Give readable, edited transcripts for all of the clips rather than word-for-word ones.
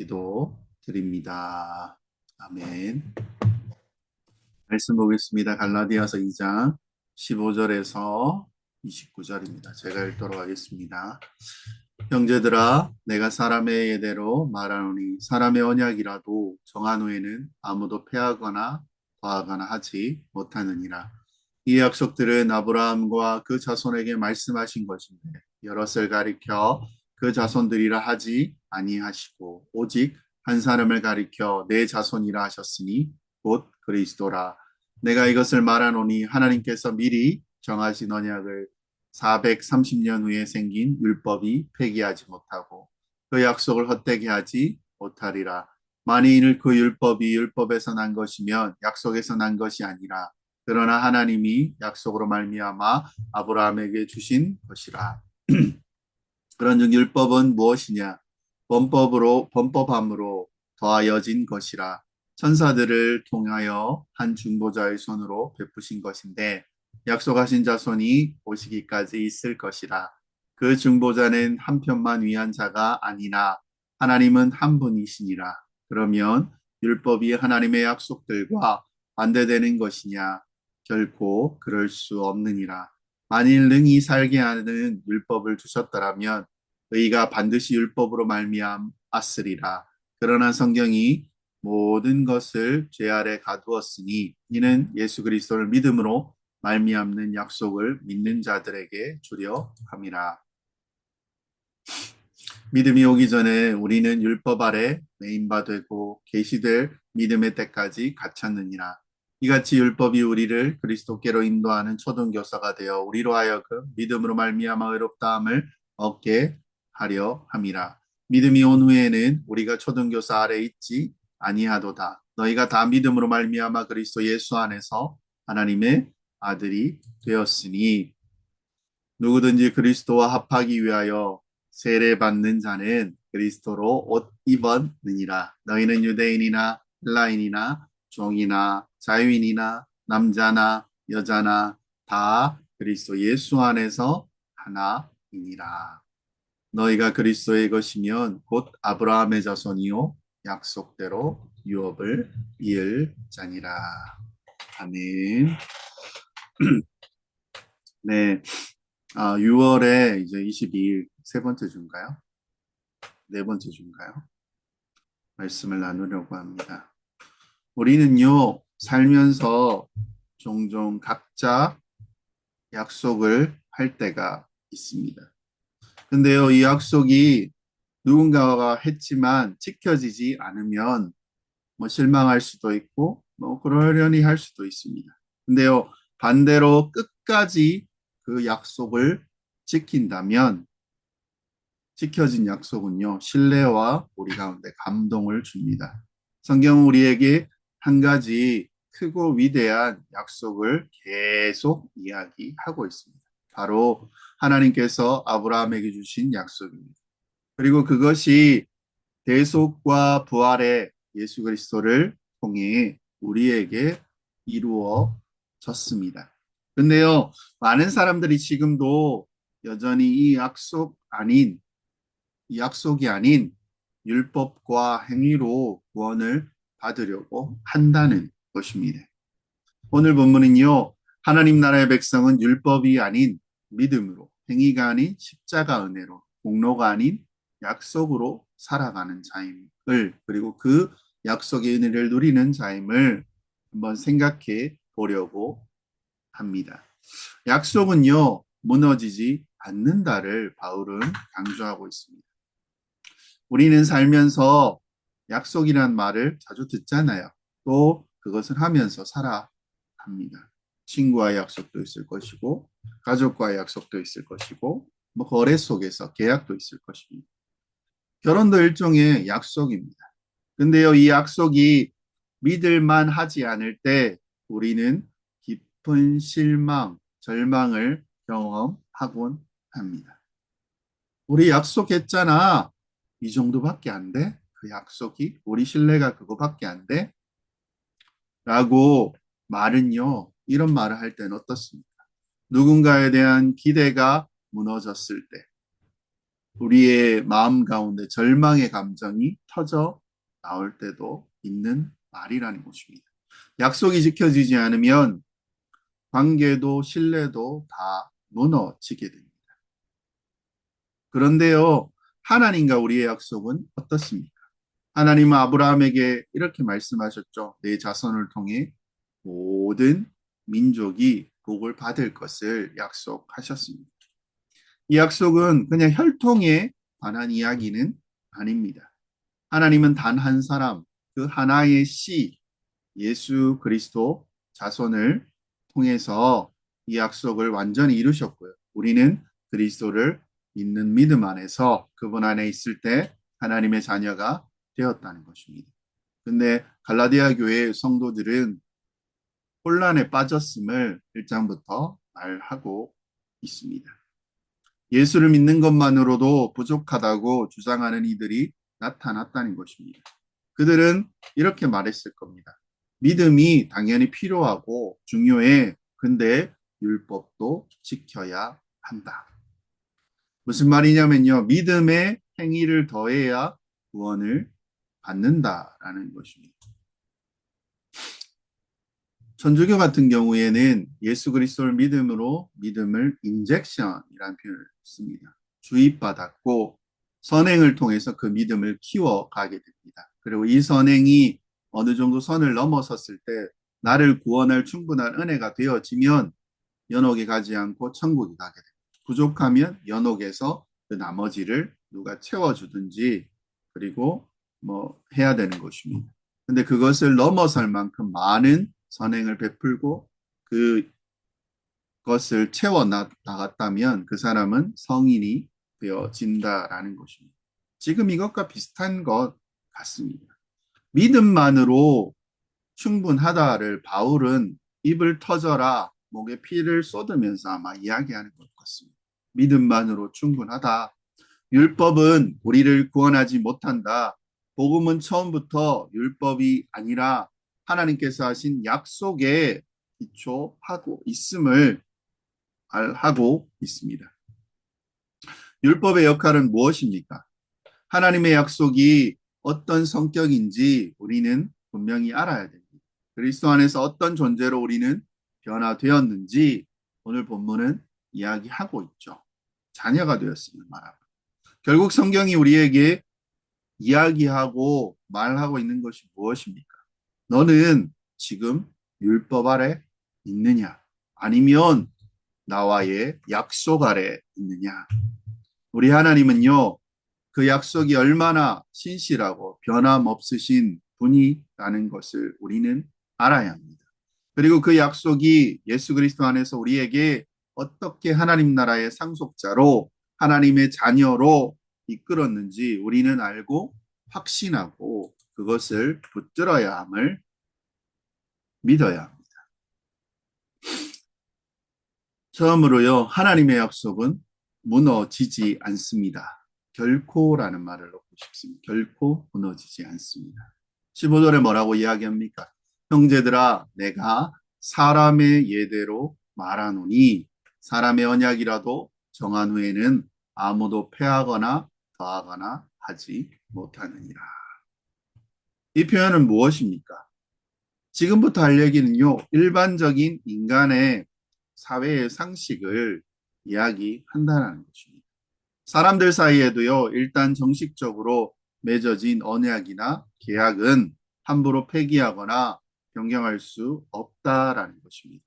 기도 드립니다. 아멘. 말씀 보겠습니다. 갈라디아서 2장 15절에서 29절입니다. 제가 읽도록 하겠습니다. 형제들아, 내가 사람의 예대로 말하노니 사람의 언약이라도 정한 후에는 아무도 폐하거나 더하거나 하지 못하느니라. 이 약속들은 아브라함과 그 자손에게 말씀하신 것인데 여럿을 가리켜 그 자손들이라 하지 아니하시고 오직 한 사람을 가리켜 내 자손이라 하셨으니 곧 그리스도라. 내가 이것을 말하노니 하나님께서 미리 정하신 언약을 430년 후에 생긴 율법이 폐기하지 못하고 그 약속을 헛되게 하지 못하리라. 만일 그 율법이 율법에서 난 것이면 약속에서 난 것이 아니라 그러나 하나님이 약속으로 말미암아 아브라함에게 주신 것이라. 그런즉 율법은 무엇이냐? 범법함으로 더하여진 것이라. 천사들을 통하여 한 중보자의 손으로 베푸신 것인데 약속하신 자손이 오시기까지 있을 것이라. 그 중보자는 한 편만 위한 자가 아니나 하나님은 한 분이시니라. 그러면 율법이 하나님의 약속들과 반대되는 것이냐? 결코 그럴 수 없느니라. 만일 능히 살게 하는 율법을 주셨더라면 의가 반드시 율법으로 말미암았으리라. 그러나 성경이 모든 것을 죄 아래 가두었으니 이는 예수 그리스도를 믿음으로 말미암는 약속을 믿는 자들에게 주려 함이라. 믿음이 오기 전에 우리는 율법 아래 매인바 되고 계시될 믿음의 때까지 갇혔느니라. 이같이 율법이 우리를 그리스도께로 인도하는 초등교사가 되어 우리로 하여금 믿음으로 말미암아 의롭다함을 얻게 하려 함이라. 믿음이 온 후에는 우리가 초등교사 아래 있지 아니하도다. 너희가 다 믿음으로 말미암아 그리스도 예수 안에서 하나님의 아들이 되었으니 누구든지 그리스도와 합하기 위하여 세례받는 자는 그리스도로 옷 입었느니라. 너희는 유대인이나 헬라인이나 종이나 자유인이나 남자나 여자나 다 그리스도 예수 안에서 하나이니라. 너희가 그리스도의 것이면 곧 아브라함의 자손이요 약속대로 유업을 이을 자니라. 아멘. 네. 6월에 이제 22일 세 번째 주인가요? 네 번째 주인가요? 말씀을 나누려고 합니다. 우리는요, 살면서 종종 각자 약속을 할 때가 있습니다. 근데요, 이 약속이 누군가가 했지만 지켜지지 않으면 뭐 실망할 수도 있고, 뭐 그러려니 할 수도 있습니다. 근데요, 반대로 끝까지 그 약속을 지킨다면 지켜진 약속은요, 신뢰와 우리 가운데 감동을 줍니다. 성경은 우리에게 한 가지 크고 위대한 약속을 계속 이야기하고 있습니다. 바로 하나님께서 아브라함에게 주신 약속입니다. 그리고 그것이 대속과 부활의 예수 그리스도를 통해 우리에게 이루어졌습니다. 근데요, 많은 사람들이 지금도 여전히 이 약속이 아닌 율법과 행위로 구원을 받으려고 한다는 것입니다. 오늘 본문은요, 하나님 나라의 백성은 율법이 아닌 믿음으로, 행위가 아닌 십자가 은혜로, 공로가 아닌 약속으로 살아가는 자임을, 그리고 그 약속의 은혜를 누리는 자임을 한번 생각해 보려고 합니다. 약속은요, 무너지지 않는다를 바울은 강조하고 있습니다. 우리는 살면서 약속이란 말을 자주 듣잖아요. 또 그것을 하면서 살아갑니다. 친구와의 약속도 있을 것이고, 가족과의 약속도 있을 것이고, 뭐 거래 속에서 계약도 있을 것입니다. 결혼도 일종의 약속입니다. 근데요, 이 약속이 믿을만 하지 않을 때 우리는 깊은 실망, 절망을 경험하곤 합니다. 우리 약속했잖아. 이 정도밖에 안 돼? 그 약속이? 우리 신뢰가 그거밖에 안 돼? 라고 말은요, 이런 말을 할 때는 어떻습니까? 누군가에 대한 기대가 무너졌을 때, 우리의 마음 가운데 절망의 감정이 터져 나올 때도 있는 말이라는 것입니다. 약속이 지켜지지 않으면 관계도 신뢰도 다 무너지게 됩니다. 그런데요, 하나님과 우리의 약속은 어떻습니까? 하나님은 아브라함에게 이렇게 말씀하셨죠. 내 자손을 통해 모든 민족이 복을 받을 것을 약속하셨습니다. 이 약속은 그냥 혈통에 관한 이야기는 아닙니다. 하나님은 단 한 사람, 그 하나의 씨, 예수 그리스도 자손을 통해서 이 약속을 완전히 이루셨고요. 우리는 그리스도를 믿는 믿음 안에서 그분 안에 있을 때 하나님의 자녀가 되었다는 것입니다. 근데 갈라디아 교회 성도들은 혼란에 빠졌음을 1장부터 말하고 있습니다. 예수를 믿는 것만으로도 부족하다고 주장하는 이들이 나타났다는 것입니다. 그들은 이렇게 말했을 겁니다. 믿음이 당연히 필요하고 중요해. 근데 율법도 지켜야 한다. 무슨 말이냐면요. 믿음의 행위를 더해야 구원을 받는다라는 것입니다. 천주교 같은 경우에는 예수 그리스도를 믿음으로 믿음을 인젝션이라는 표현을 씁니다. 주입받았고 선행을 통해서 그 믿음을 키워가게 됩니다. 그리고 이 선행이 어느 정도 선을 넘어섰을 때 나를 구원할 충분한 은혜가 되어지면 연옥에 가지 않고 천국에 가게 됩니다. 부족하면 연옥에서 그 나머지를 누가 채워주든지 그리고 뭐 해야 되는 것입니다. 근데 그것을 넘어설 만큼 많은 선행을 베풀고 그것을 채워 나갔다면 그 사람은 성인이 되어진다라는 것입니다. 지금 이것과 비슷한 것 같습니다. 믿음만으로 충분하다를 바울은 입을 터져라 목에 피를 쏟으면서 아마 이야기하는 것 같습니다. 믿음만으로 충분하다. 율법은 우리를 구원하지 못한다. 복음은 처음부터 율법이 아니라 하나님께서 하신 약속에 기초하고 있음을 말하고 있습니다. 율법의 역할은 무엇입니까? 하나님의 약속이 어떤 성격인지 우리는 분명히 알아야 됩니다. 그리스도 안에서 어떤 존재로 우리는 변화되었는지 오늘 본문은 이야기하고 있죠. 자녀가 되었음을 말하고. 결국 성경이 우리에게 이야기하고 말하고 있는 것이 무엇입니까? 너는 지금 율법 아래 있느냐? 아니면 나와의 약속 아래 있느냐? 우리 하나님은요, 그 약속이 얼마나 신실하고 변함없으신 분이라는 것을 우리는 알아야 합니다. 그리고 그 약속이 예수 그리스도 안에서 우리에게 어떻게 하나님 나라의 상속자로 하나님의 자녀로 이끌었는지 우리는 알고 확신하고 그것을 붙들어야 함을 믿어야 합니다. 처음으로요, 하나님의 약속은 무너지지 않습니다. 결코라는 말을 넣고 싶습니다. 결코 무너지지 않습니다. 15절에 뭐라고 이야기합니까? 형제들아, 내가 사람의 예대로 말하노니 사람의 언약이라도 정한 후에는 아무도 패하거나 더하거나 하지 못하느니라. 이 표현은 무엇입니까? 지금부터 할 얘기는요, 일반적인 인간의 사회의 상식을 이야기한다는 것입니다. 사람들 사이에도요, 일단 정식적으로 맺어진 언약이나 계약은 함부로 폐기하거나 변경할 수 없다라는 것입니다.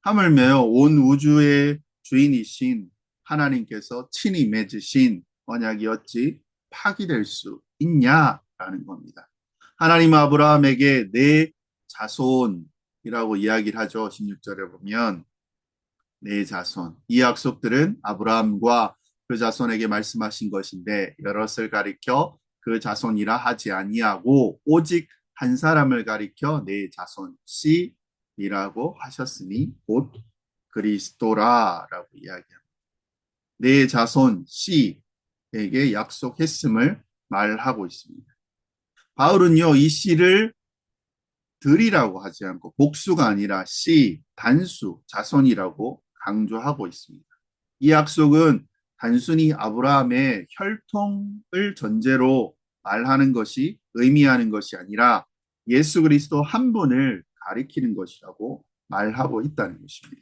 하물며 온 우주의 주인이신 하나님께서 친히 맺으신 언약이 어찌 파기될 수 있냐라는 겁니다. 하나님 아브라함에게 내 자손이라고 이야기를 하죠. 16절에 보면 내 자손. 이 약속들은 아브라함과 그 자손에게 말씀하신 것인데 여럿을 가리켜 그 자손이라 하지 아니하고 오직 한 사람을 가리켜 내 자손 씨이라고 하셨으니 곧 그리스도라라고 이야기합니다. 내 자손 씨에게 약속했음을 말하고 있습니다. 바울은요, 이 씨를 들이라고 하지 않고 복수가 아니라 씨, 단수, 자손이라고 강조하고 있습니다. 이 약속은 단순히 아브라함의 혈통을 전제로 말하는 것이 의미하는 것이 아니라 예수 그리스도 한 분을 가리키는 것이라고 말하고 있다는 것입니다.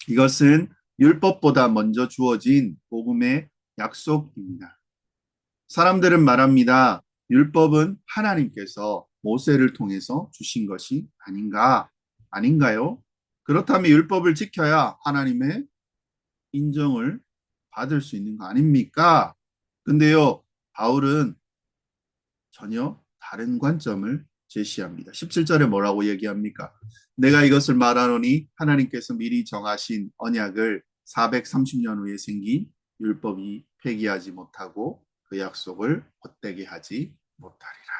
이것은 율법보다 먼저 주어진 복음의 약속입니다. 사람들은 말합니다. 율법은 하나님께서 모세를 통해서 주신 것이 아닌가요? 그렇다면 율법을 지켜야 하나님의 인정을 받을 수 있는 거 아닙니까? 근데요, 바울은 전혀 다른 관점을 제시합니다. 17절에 뭐라고 얘기합니까? 내가 이것을 말하노니 하나님께서 미리 정하신 언약을 430년 후에 생긴 율법이 폐기하지 못하고 그 약속을 헛되게 하지 못하리라.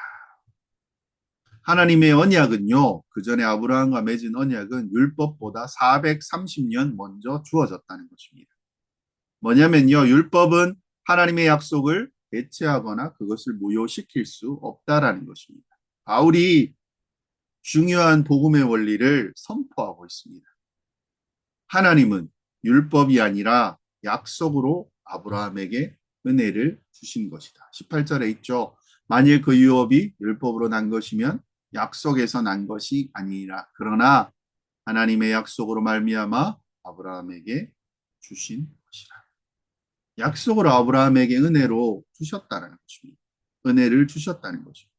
하나님의 언약은요, 그 전에 아브라함과 맺은 언약은 율법보다 430년 먼저 주어졌다는 것입니다. 뭐냐면요, 율법은 하나님의 약속을 대체하거나 그것을 무효시킬 수 없다라는 것입니다. 바울이 중요한 복음의 원리를 선포하고 있습니다. 하나님은 율법이 아니라 약속으로 아브라함에게 은혜를 주신 것이다. 18절에 있죠. 만일 그 유업이 율법으로 난 것이면 약속에서 난 것이 아니라 그러나 하나님의 약속으로 말미암아 아브라함에게 주신 것이라. 약속으로 아브라함에게 은혜로 주셨다는 것입니다. 은혜를 주셨다는 것입니다.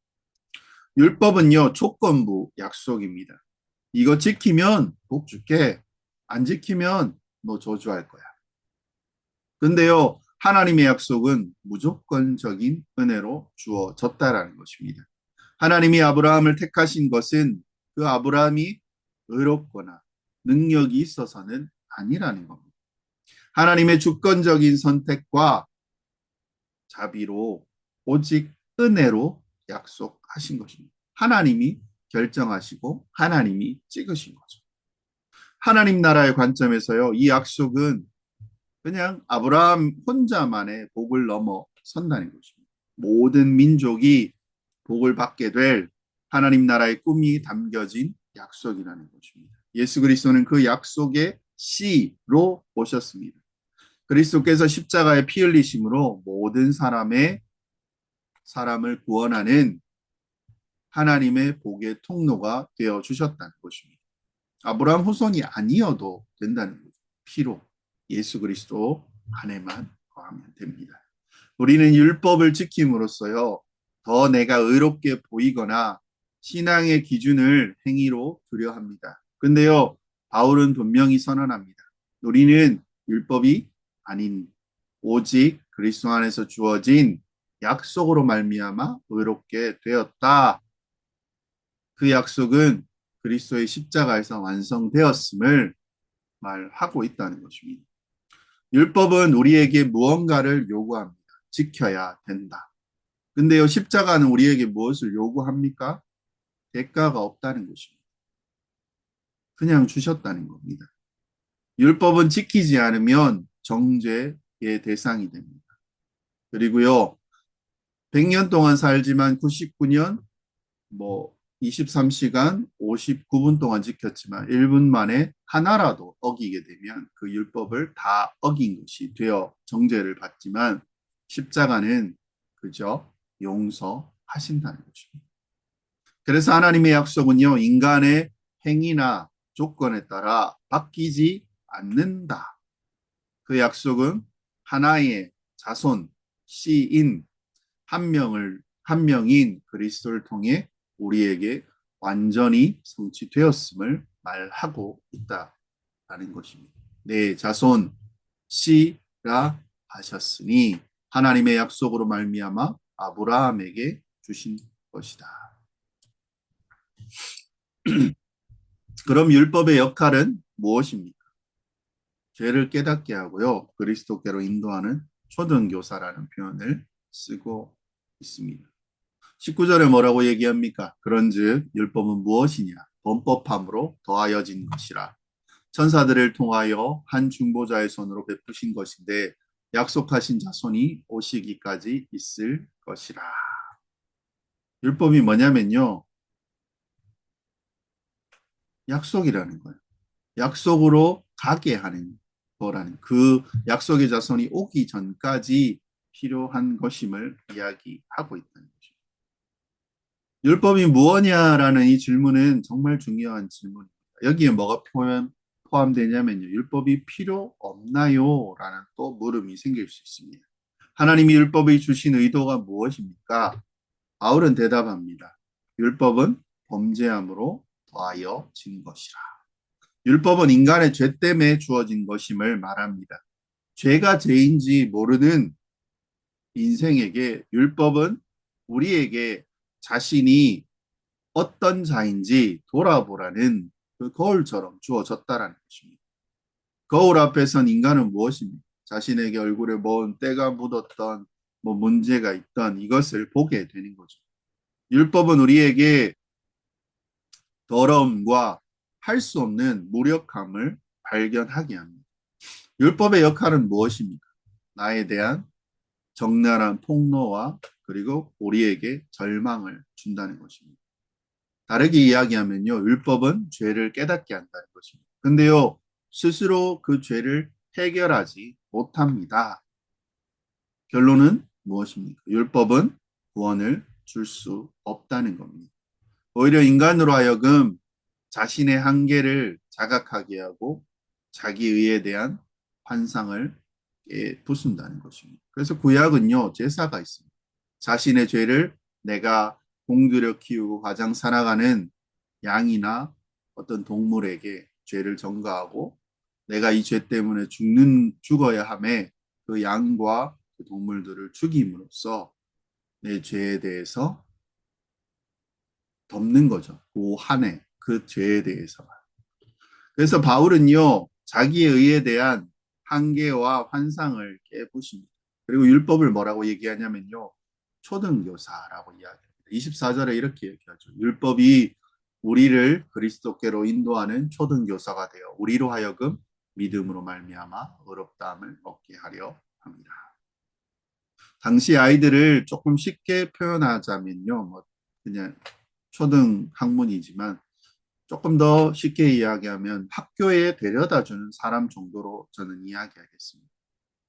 율법은요, 조건부 약속입니다. 이거 지키면 복 줄게. 안 지키면 너 저주할 거야. 근데요, 하나님의 약속은 무조건적인 은혜로 주어졌다라는 것입니다. 하나님이 아브라함을 택하신 것은 그 아브라함이 의롭거나 능력이 있어서는 아니라는 겁니다. 하나님의 주권적인 선택과 자비로 오직 은혜로 약속하신 것입니다. 하나님이 결정하시고 하나님이 찍으신 거죠. 하나님 나라의 관점에서요, 이 약속은 그냥 아브라함 혼자만의 복을 넘어선다는 것입니다. 모든 민족이 복을 받게 될 하나님 나라의 꿈이 담겨진 약속이라는 것입니다. 예수 그리스도는 그 약속의 씨로 오셨습니다. 그리스도께서 십자가에 피 흘리심으로 모든 사람을 구원하는 하나님의 복의 통로가 되어 주셨다는 것입니다. 아브라함 후손이 아니어도 된다는 거죠. 피로 예수 그리스도 안에만 거하면 됩니다. 우리는 율법을 지킴으로써요, 더 내가 의롭게 보이거나 신앙의 기준을 행위로 두려 합니다. 근데요, 바울은 분명히 선언합니다. 우리는 율법이 아닌 오직 그리스도 안에서 주어진 약속으로 말미암아 의롭게 되었다. 그 약속은 그리스도의 십자가에서 완성되었음을 말하고 있다는 것입니다. 율법은 우리에게 무언가를 요구합니다. 지켜야 된다. 근데요, 십자가는 우리에게 무엇을 요구합니까? 대가가 없다는 것입니다. 그냥 주셨다는 겁니다. 율법은 지키지 않으면 정죄의 대상이 됩니다. 그리고요, 100년 동안 살지만 99년, 23시간 59분 동안 지켰지만 1분 만에 하나라도 어기게 되면 그 율법을 다 어긴 것이 되어 정죄를 받지만 십자가는 그저 용서하신다는 것입니다. 그래서 하나님의 약속은요, 인간의 행위나 조건에 따라 바뀌지 않는다. 그 약속은 하나의 자손, 씨인 한 명인 그리스도를 통해 우리에게 완전히 성취되었음을 말하고 있다라는 것입니다. 내 자손 씨라 하셨으니 하나님의 약속으로 말미암아 아브라함에게 주신 것이다. 그럼 율법의 역할은 무엇입니까? 죄를 깨닫게 하고요, 그리스도께로 인도하는 초등교사라는 표현을 쓰고 있습니다. 19절에 뭐라고 얘기합니까? 그런즉 율법은 무엇이냐? 범법함으로 더하여진 것이라. 천사들을 통하여 한 중보자의 손으로 베푸신 것인데 약속하신 자손이 오시기까지 있을 것이라. 율법이 뭐냐면요, 약속이라는 거예요. 약속으로 가게 하는 거라는 그 약속의 자손이 오기 전까지 필요한 것임을 이야기하고 있다는 거죠. 율법이 무엇냐라는 이 질문은 정말 중요한 질문입니다. 여기에 뭐가 포함되냐면요. 율법이 필요 없나요? 라는 또 물음이 생길 수 있습니다. 하나님이 율법을 주신 의도가 무엇입니까? 바울은 대답합니다. 율법은 범죄함으로 더하여 진 것이라. 율법은 인간의 죄 때문에 주어진 것임을 말합니다. 죄가 죄인지 모르는 인생에게 율법은 우리에게 자신이 어떤 자인지 돌아보라는 그 거울처럼 주어졌다라는 것입니다. 거울 앞에선 인간은 무엇입니까? 자신에게 얼굴에 뭔 때가 묻었던 뭐 문제가 있던 이것을 보게 되는 거죠. 율법은 우리에게 더러움과 할 수 없는 무력함을 발견하게 합니다. 율법의 역할은 무엇입니까? 나에 대한 적나라한 폭로와 그리고 우리에게 절망을 준다는 것입니다. 다르게 이야기하면요, 율법은 죄를 깨닫게 한다는 것입니다. 근데요, 스스로 그 죄를 해결하지 못합니다. 결론은 무엇입니까? 율법은 구원을 줄 수 없다는 겁니다. 오히려 인간으로 하여금 자신의 한계를 자각하게 하고 자기 의에 대한 환상을 부순다는 것입니다. 그래서 구약은요, 제사가 있습니다. 자신의 죄를 내가 공들여 키우고 가장 살아가는 양이나 어떤 동물에게 죄를 전가하고 내가 이 죄 때문에 죽어야 함에 그 양과 그 동물들을 죽임으로써 내 죄에 대해서 덮는 거죠. 그 한해 그 죄에 대해서만. 그래서 바울은요, 자기의 의에 대한 한계와 환상을 깨부십니다. 그리고 율법을 뭐라고 얘기하냐면요, 초등교사라고 이야기합니다. 24절에 이렇게 얘기하죠. 율법이 우리를 그리스도께로 인도하는 초등교사가 되어 우리로 하여금 믿음으로 말미암아 의롭다함을 얻게 하려 합니다. 당시 아이들을 조금 쉽게 표현하자면요, 뭐 그냥 초등 학문이지만 조금 더 쉽게 이야기하면 학교에 데려다주는 사람 정도로 저는 이야기하겠습니다.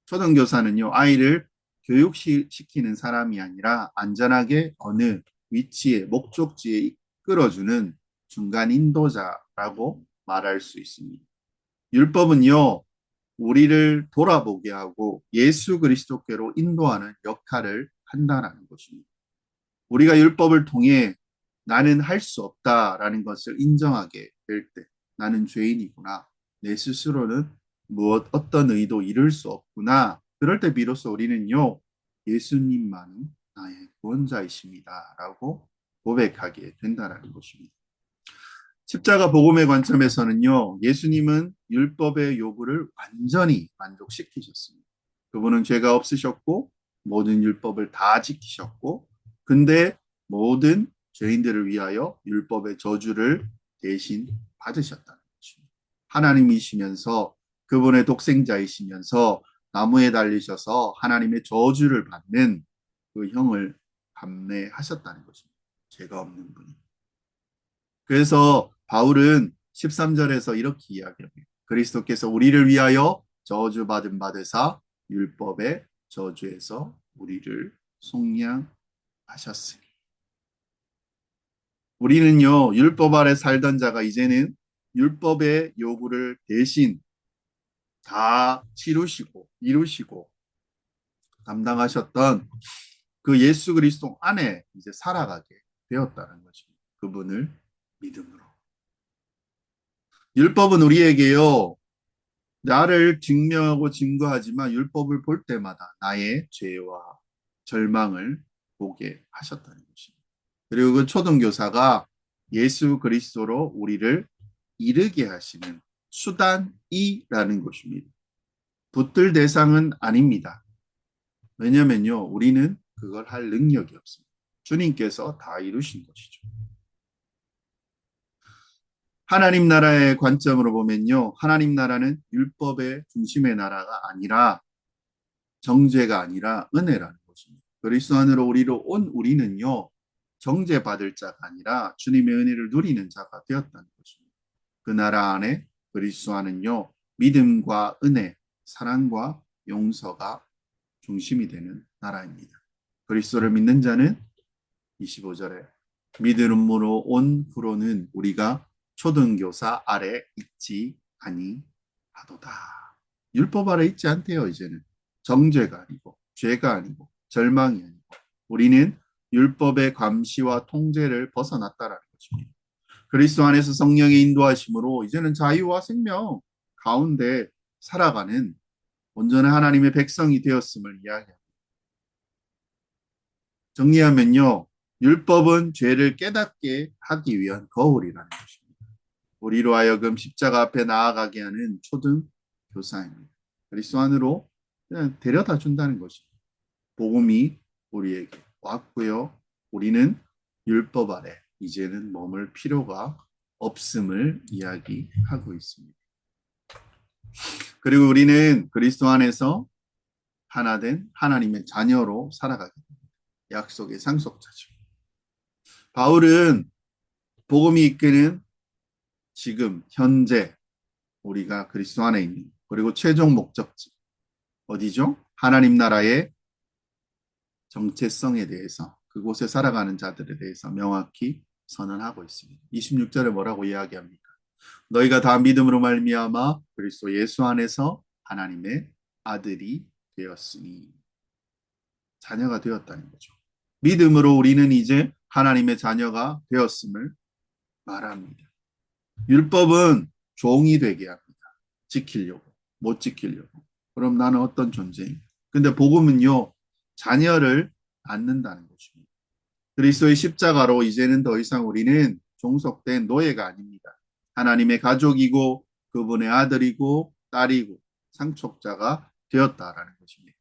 초등교사는요, 아이를 교육시키는 사람이 아니라 안전하게 어느 위치에, 목적지에 이끌어주는 중간 인도자라고 말할 수 있습니다. 율법은요, 우리를 돌아보게 하고 예수 그리스도께로 인도하는 역할을 한다는 것입니다. 우리가 율법을 통해 나는 할 수 없다라는 것을 인정하게 될 때, 나는 죄인이구나. 내 스스로는 어떤 의도 이룰 수 없구나. 그럴 때 비로소 우리는요, 예수님만이 나의 구원자이십니다. 라고 고백하게 된다는 것입니다. 십자가 복음의 관점에서는요, 예수님은 율법의 요구를 완전히 만족시키셨습니다. 그분은 죄가 없으셨고, 모든 율법을 다 지키셨고, 근데 모든 죄인들을 위하여 율법의 저주를 대신 받으셨다는 것입니다. 하나님이시면서 그분의 독생자이시면서 나무에 달리셔서 하나님의 저주를 받는 그 형을 감내하셨다는 것입니다. 죄가 없는 분이. 그래서 바울은 13절에서 이렇게 이야기합니다. 그리스도께서 우리를 위하여 저주받은 바 되사 율법의 저주에서 우리를 속량하셨으니. 우리는요, 율법 아래 살던 자가 이제는 율법의 요구를 대신 다 치루시고 이루시고 담당하셨던 그 예수 그리스도 안에 이제 살아가게 되었다는 것입니다. 그분을 믿음으로. 율법은 우리에게요, 나를 증명하고 증거하지만 율법을 볼 때마다 나의 죄와 절망을 보게 하셨다는 것입니다. 그리고 그 초등교사가 예수 그리스도로 우리를 이르게 하시는 수단이라는 것입니다. 붙들 대상은 아닙니다. 왜냐면요, 우리는 그걸 할 능력이 없습니다. 주님께서 다 이루신 것이죠. 하나님 나라의 관점으로 보면요, 하나님 나라는 율법의 중심의 나라가 아니라 정죄가 아니라 은혜라는 것입니다. 그리스도 안으로 우리로 온 우리는요, 정죄받을 자가 아니라 주님의 은혜를 누리는 자가 되었다는 것입니다. 그 나라 안에 그리스도 안은요, 믿음과 은혜, 사랑과 용서가 중심이 되는 나라입니다. 그리스도를 믿는 자는 25절에 믿음으로 온 후로는 우리가 초등교사 아래 있지 아니하도다. 율법 아래 있지 않대요. 이제는 정죄가 아니고 죄가 아니고 절망이 아니고 우리는 율법의 감시와 통제를 벗어났다라는 것입니다. 그리스도 안에서 성령의 인도하심으로 이제는 자유와 생명 가운데 살아가는 온전한 하나님의 백성이 되었음을 이야기합니다. 정리하면요. 율법은 죄를 깨닫게 하기 위한 거울이라는 것입니다. 우리로 하여금 십자가 앞에 나아가게 하는 초등 교사입니다. 그리스도 안으로 그냥 데려다 준다는 것입니다. 복음이 우리에게 왔고요. 우리는 율법 아래 이제는 머물 필요가 없음을 이야기하고 있습니다. 그리고 우리는 그리스도 안에서 하나된 하나님의 자녀로 살아가게 됩니다. 약속의 상속자죠. 바울은 복음이 이끄는 지금 현재 우리가 그리스도 안에 있는 그리고 최종 목적지 어디죠? 하나님 나라의 정체성에 대해서 그곳에 살아가는 자들에 대해서 명확히 선언하고 있습니다. 26절에 뭐라고 이야기합니까? 너희가 다 믿음으로 말미암아 그리스도 예수 안에서 하나님의 아들이 되었으니 자녀가 되었다는 거죠. 믿음으로 우리는 이제 하나님의 자녀가 되었음을 말합니다. 율법은 종이 되게 합니다. 지키려고, 못 지키려고. 그럼 나는 어떤 존재인가? 근데 복음은요, 자녀를 낳는다는 것입니다. 그리스도의 십자가로 이제는 더 이상 우리는 종속된 노예가 아닙니다. 하나님의 가족이고 그분의 아들이고 딸이고 상속자가 되었다라는 것입니다.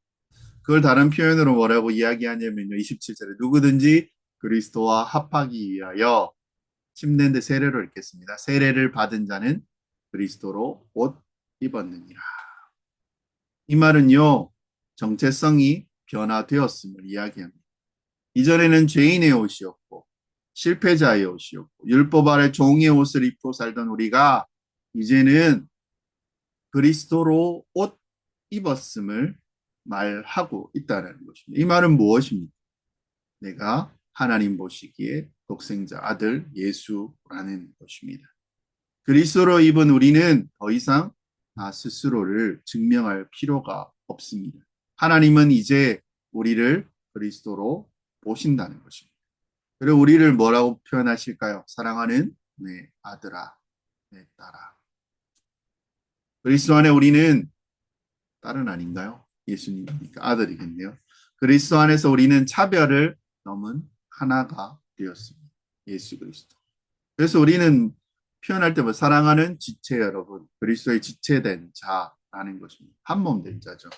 그걸 다른 표현으로 뭐라고 이야기하냐면요. 27절에 누구든지 그리스도와 합하기 위하여 침례인데 세례로 읽겠습니다. 세례를 받은 자는 그리스도로 옷 입었느니라. 이 말은요. 정체성이 변화되었음을 이야기합니다. 이전에는 죄인의 옷이었고 실패자의 옷이었고 율법 아래 종의 옷을 입고 살던 우리가 이제는 그리스도로 옷 입었음을 말하고 있다는 것입니다. 이 말은 무엇입니까? 내가 하나님 보시기에 독생자 아들 예수라는 것입니다. 그리스도로 입은 우리는 더 이상 나 스스로를 증명할 필요가 없습니다. 하나님은 이제 우리를 그리스도로 보신다는 것입니다. 그리고 우리를 뭐라고 표현하실까요? 사랑하는 내 아들아, 내 딸아. 그리스도 안에 우리는 딸은 아닌가요? 예수님이니까 아들이겠네요. 그리스도 안에서 우리는 차별을 넘은 하나가 되었습니다. 예수 그리스도. 그래서 우리는 표현할 때 뭐 사랑하는 지체 여러분, 그리스도의 지체된 자라는 것입니다. 한 몸 된 자죠.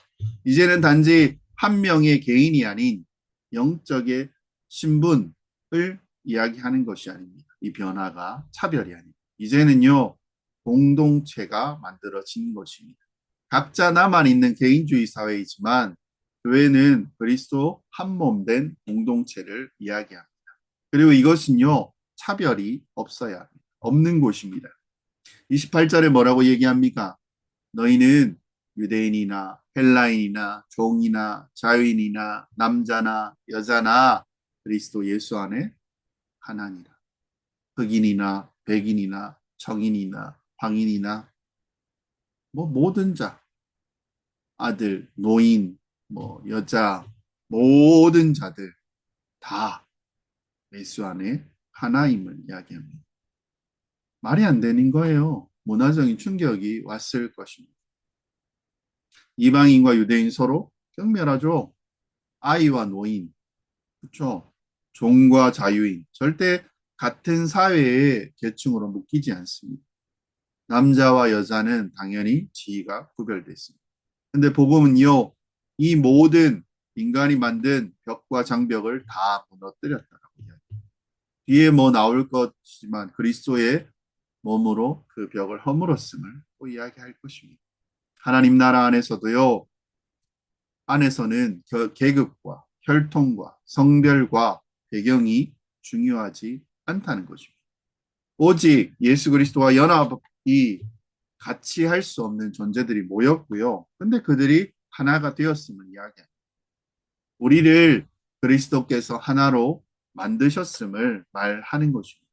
이제는 단지 한 명의 개인이 아닌 영적의 신분을 이야기하는 것이 아닙니다. 이 변화가 차별이 아닙니다. 이제는요, 공동체가 만들어진 것입니다. 각자 나만 있는 개인주의 사회이지만 교회는 그리스도 한 몸 된 공동체를 이야기합니다. 그리고 이것은요, 차별이 없어야 합니다. 없는 곳입니다. 28절에 뭐라고 얘기합니까? 너희는 유대인이나 헬라인이나 종이나 자유인이나 남자나 여자나 그리스도 예수 안에 하나니라. 흑인이나 백인이나 청인이나 황인이나 뭐 모든 자, 아들, 노인, 뭐 여자, 모든 자들 다 예수 안에 하나임을 이야기합니다. 말이 안 되는 거예요. 문화적인 충격이 왔을 것입니다. 이방인과 유대인 서로 경멸하죠. 아이와 노인, 그렇죠? 종과 자유인, 절대 같은 사회의 계층으로 묶이지 않습니다. 남자와 여자는 당연히 지위가 구별됐습니다. 근데 복음은요, 이 모든 인간이 만든 벽과 장벽을 다 무너뜨렸다라고 이야기합니다. 뒤에 뭐 나올 것이지만 그리스도의 몸으로 그 벽을 허물었음을 또 이야기할 것입니다. 하나님 나라 안에서도요, 안에서는 계급과 혈통과 성별과 배경이 중요하지 않다는 것입니다. 오직 예수 그리스도와 연합이 같이 할 수 없는 존재들이 모였고요. 근데 그들이 하나가 되었음을 이야기합니다. 우리를 그리스도께서 하나로 만드셨음을 말하는 것입니다.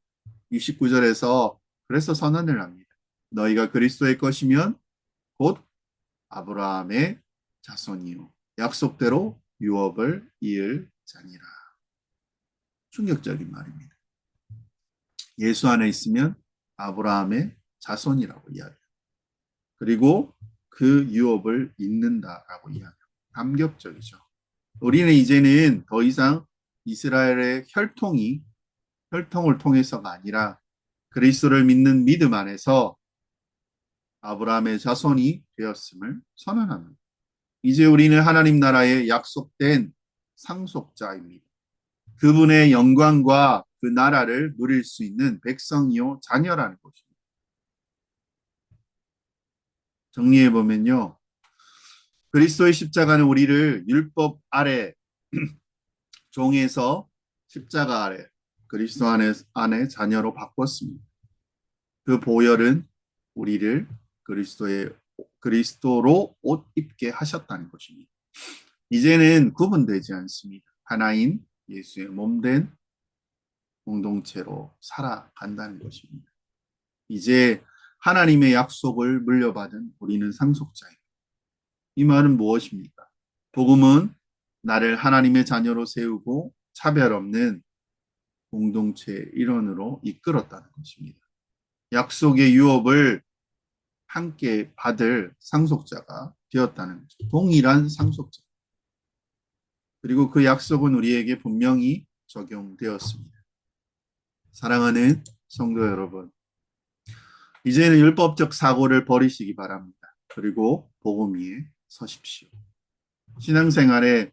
29절에서 그래서 선언을 합니다. 너희가 그리스도의 것이면 곧 아브라함의 자손이요 약속대로 유업을 이을 자니라. 충격적인 말입니다. 예수 안에 있으면 아브라함의 자손이라고 이야기합니다. 그리고 그 유업을 잇는다라고 이야기합니다. 감격적이죠. 우리는 이제는 더 이상 이스라엘의 혈통을 통해서가 아니라 그리스도를 믿는 믿음 안에서 아브라함의 자손이 되었음을 선언합니다. 이제 우리는 하나님 나라의 약속된 상속자입니다. 그분의 영광과 그 나라를 누릴 수 있는 백성이요 자녀라는 것입니다. 정리해 보면요. 그리스도의 십자가는 우리를 율법 아래 종에서 십자가 아래 그리스도 안에 자녀로 바꿨습니다. 그 보혈은 우리를 그리스도로 옷 입게 하셨다는 것입니다. 이제는 구분되지 않습니다. 하나인 예수의 몸된 공동체로 살아간다는 것입니다. 이제 하나님의 약속을 물려받은 우리는 상속자입니다. 이 말은 무엇입니까? 복음은 나를 하나님의 자녀로 세우고 차별 없는 공동체 일원으로 이끌었다는 것입니다. 약속의 유업을 함께 받을 상속자가 되었다는 거죠. 동일한 상속자. 그리고 그 약속은 우리에게 분명히 적용되었습니다. 사랑하는 성도 여러분, 이제는 율법적 사고를 버리시기 바랍니다. 그리고 복음 위에 서십시오. 신앙생활에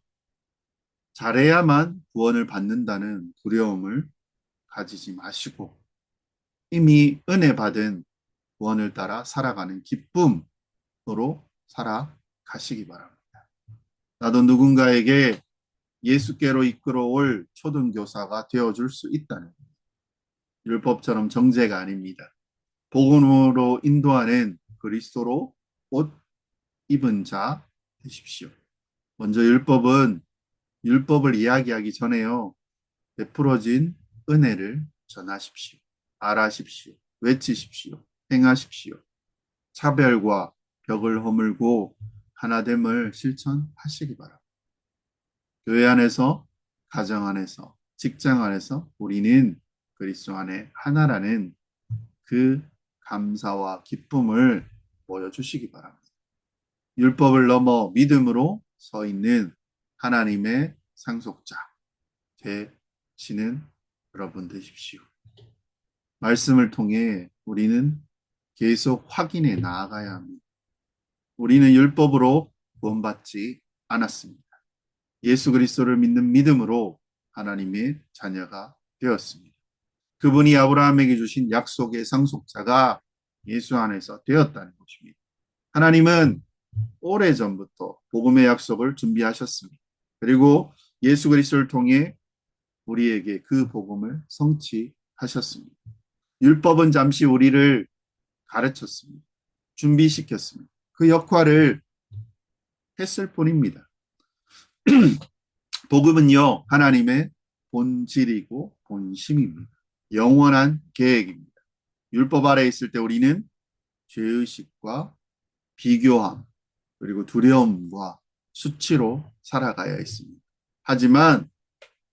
잘해야만 구원을 받는다는 두려움을 가지지 마시고 이미 은혜 받은 구원을 따라 살아가는 기쁨으로 살아가시기 바랍니다. 나도 누군가에게 예수께로 이끌어올 초등교사가 되어줄 수 있다는 율법처럼 정죄가 아닙니다. 복음으로 인도하는 그리스도로 옷 입은 자 되십시오. 먼저 율법을 이야기하기 전에요. 베풀어진 은혜를 전하십시오. 말하십시오. 외치십시오. 행하십시오. 차별과 벽을 허물고 하나됨을 실천하시기 바랍니다. 교회 안에서, 가정 안에서, 직장 안에서 우리는 그리스도 안에 하나라는 그 감사와 기쁨을 보여주시기 바랍니다. 율법을 넘어 믿음으로 서 있는 하나님의 상속자 되시는 여러분 되십시오. 말씀을 통해 우리는 계속 확인해 나아가야 합니다. 우리는 율법으로 구원받지 않았습니다. 예수 그리스도를 믿는 믿음으로 하나님의 자녀가 되었습니다. 그분이 아브라함에게 주신 약속의 상속자가 예수 안에서 되었다는 것입니다. 하나님은 오래전부터 복음의 약속을 준비하셨습니다. 그리고 예수 그리스도를 통해 우리에게 그 복음을 성취하셨습니다. 율법은 잠시 우리를 가르쳤습니다. 준비시켰습니다. 그 역할을 했을 뿐입니다. 복음은요, 하나님의 본질이고 본심입니다. 영원한 계획입니다. 율법 아래 있을 때 우리는 죄의식과 비교함, 그리고 두려움과 수치로 살아가야 했습니다. 하지만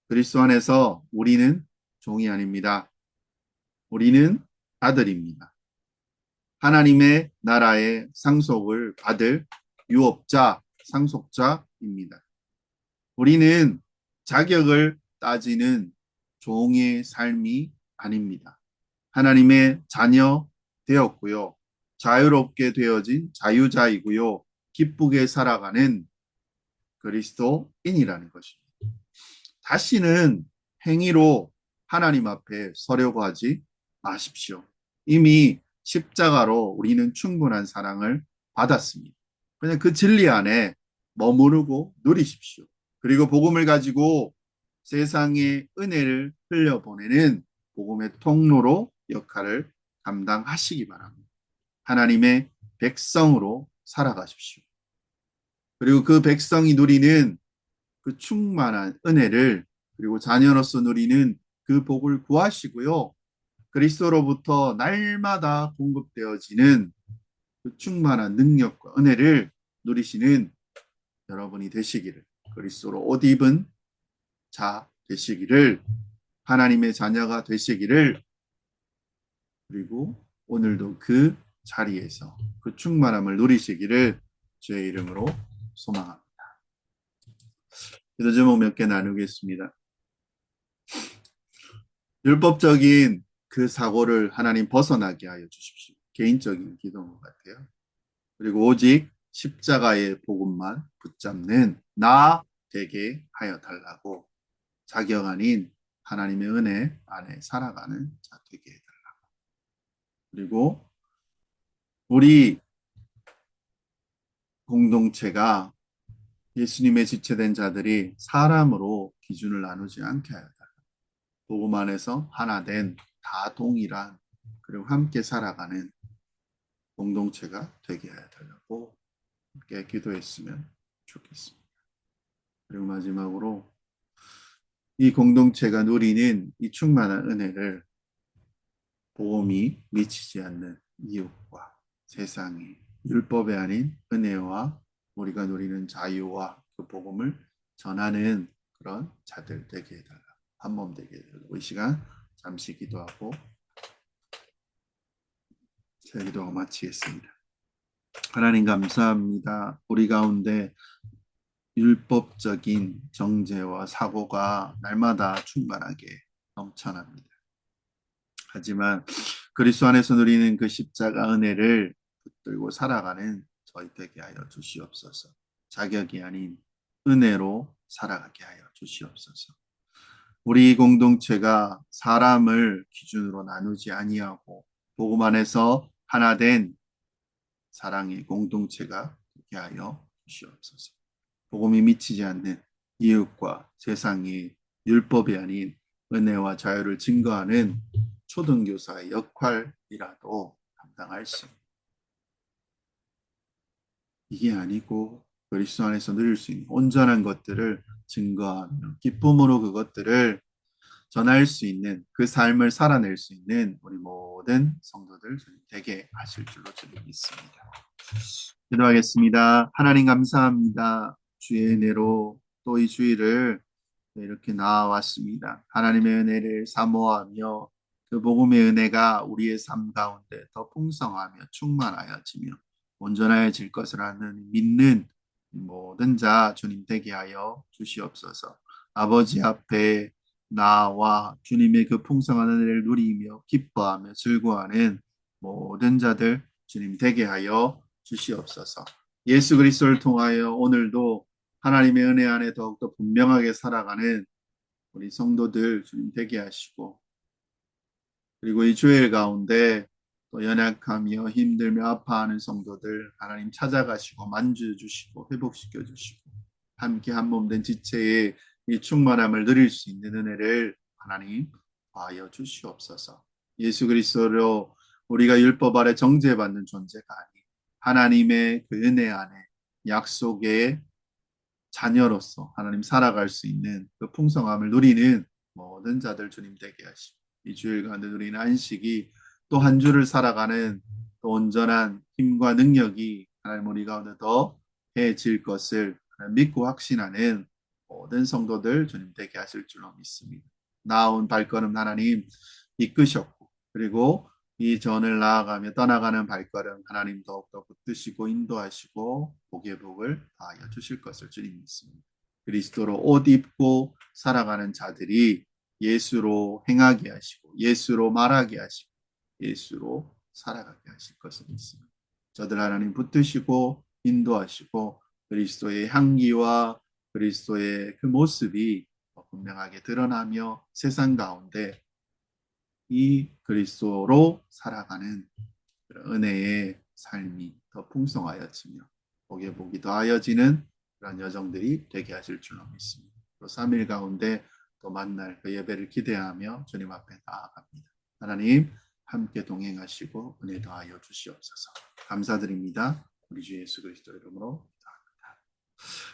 그리스도 안에서 우리는 종이 아닙니다. 우리는 아들입니다. 하나님의 나라의 상속을 받을 유업자, 상속자입니다. 우리는 자격을 따지는 종의 삶이 아닙니다. 하나님의 자녀 되었고요. 자유롭게 되어진 자유자이고요. 기쁘게 살아가는 그리스도인이라는 것입니다. 다시는 행위로 하나님 앞에 서려고 하지 마십시오. 이미 십자가로 우리는 충분한 사랑을 받았습니다. 그냥 그 진리 안에 머무르고 누리십시오. 그리고 복음을 가지고 세상의 은혜를 흘려보내는 복음의 통로로 역할을 감당하시기 바랍니다. 하나님의 백성으로 살아가십시오. 그리고 그 백성이 누리는 그 충만한 은혜를 그리고 자녀로서 누리는 그 복을 구하시고요. 그리스도로부터 날마다 공급되어지는 그 충만한 능력과 은혜를 누리시는 여러분이 되시기를, 그리스도로 옷 입은 자 되시기를, 하나님의 자녀가 되시기를, 그리고 오늘도 그 자리에서 그 충만함을 누리시기를 주의 이름으로 소망합니다. 기도 제목 몇 개 나누겠습니다. 율법적인 그 사고를 하나님 벗어나게 하여 주십시오. 개인적인 기도인 것 같아요. 그리고 오직 십자가의 복음만 붙잡는 나 되게 하여 달라고, 자격 아닌 하나님의 은혜 안에 살아가는 자 되게 해달라고. 그리고 우리 공동체가 예수님의 지체된 자들이 사람으로 기준을 나누지 않게 하여 달라고. 복음 안에서 하나 된 다 동일한 그리고 함께 살아가는 공동체가 되게 하여 달라고 함께 기도했으면 좋겠습니다. 그리고 마지막으로 이 공동체가 누리는 이 충만한 은혜를 복음이 미치지 않는 이웃과 세상이 율법이 아닌 은혜와 우리가 누리는 자유와 그 복음을 전하는 그런 자들 되게 해달라. 한 몸 되게 해달라고. 이 시간 잠시 기도하고 제 기도가 마치겠습니다. 하나님 감사합니다. 우리 가운데 율법적인 정죄와 사고가 날마다 충만하게 넘쳐납니다. 하지만 그리스도 안에서 누리는 그 십자가 은혜를 붙들고 살아가는 저희 되게 하여 주시옵소서. 자격이 아닌 은혜로 살아가게 하여 주시옵소서. 우리 공동체가 사람을 기준으로 나누지 아니하고 복음 안에서 하나 된 사랑의 공동체가 되게 하여 주시옵소서. 복음이 미치지 않는 이웃과 세상이 율법이 아닌 은혜와 자유를 증거하는 초등교사의 역할이라도 감당할 수 있는, 이게 아니고 그리스도 안에서 누릴 수 있는 온전한 것들을 증거하며 기쁨으로 그것들을 전할 수 있는 그 삶을 살아낼 수 있는 우리 모든 성도들 되게 하실 줄로 주님 믿습니다. 기도하겠습니다. 하나님 감사합니다. 주의 은혜로 또 이 주일을 이렇게 나와왔습니다. 하나님의 은혜를 사모하며 그 복음의 은혜가 우리의 삶 가운데 더 풍성하며 충만하여지며 온전하여질 것을 아는 믿는 모든 자 주님 되게 하여 주시옵소서. 아버지 앞에 나와 주님의 그 풍성한 은혜를 누리며 기뻐하며 즐거워하는 모든 자들 주님 되게 하여 주시옵소서. 예수 그리스도를 통하여 오늘도 하나님의 은혜 안에 더욱더 분명하게 살아가는 우리 성도들 주님 되게 하시고, 그리고 이 주일 가운데 또 연약하며 힘들며 아파하는 성도들 하나님 찾아가시고 만져 주시고 회복시켜 주시고 함께 한 몸 된 지체의 이 충만함을 누릴 수 있는 은혜를 하나님 하여 주시옵소서. 예수 그리스도로 우리가 율법 아래 정죄받는 존재가 아닌 하나님의 그 은혜 안에 약속의 자녀로서 하나님 살아갈 수 있는 그 풍성함을 누리는 모든 자들 주님 되게 하시고, 이 주일 가운데 누리는 안식이 또 한 주를 살아가는 또 온전한 힘과 능력이 하나님 우리 가운데 더 해질 것을 믿고 확신하는 모든 성도들 주님 되게 하실 줄로 믿습니다. 나아온 발걸음 하나님 이끄셨고, 그리고 이 전을 나아가며 떠나가는 발걸음 하나님 더욱더 붙드시고 인도하시고 복의 복을 다하여 주실 것을 주님 믿습니다. 그리스도로 옷 입고 살아가는 자들이 예수로 행하게 하시고 예수로 말하게 하시고 예수로 살아가게 하실 것을 믿습니다. 저들 하나님 붙드시고 인도하시고 그리스도의 향기와 그리스도의 그 모습이 분명하게 드러나며 세상 가운데 이 그리스도로 살아가는 은혜의 삶이 더 풍성하여지며 복의 복이 더하여지는 그런 여정들이 되게 하실 줄로 믿습니다. 또 3일 가운데 또 만날 그 예배를 기대하며 주님 앞에 나아갑니다. 하나님 함께 동행하시고 은혜 더하여 주시옵소서. 감사드립니다. 우리 주 예수 그리스도 이름으로 기도합니다.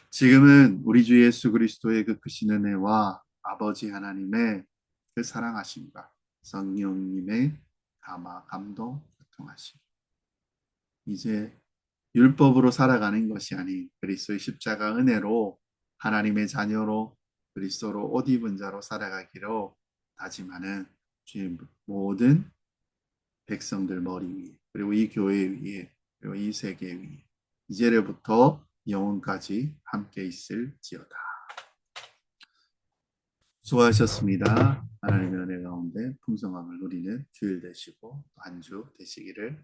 지금은 우리 주 예수 그리스도의 그 크신 은혜와 아버지 하나님의 그 사랑하심과 성령님의 감화 감동 교통하심, 이제 율법으로 살아가는 것이 아닌 그리스도의 십자가 은혜로 하나님의 자녀로 그리스도로 옷 입은 자로 살아가기로 다짐하는 주의 모든 백성들 머리 위에, 그리고 이 교회 위에, 그리고 이 세계 위에 이제로부터 영원까지 함께 있을지어다. 수고하셨습니다. 하나님의 은혜 가운데 풍성함을 누리는 주일 되시고 한 주 되시기를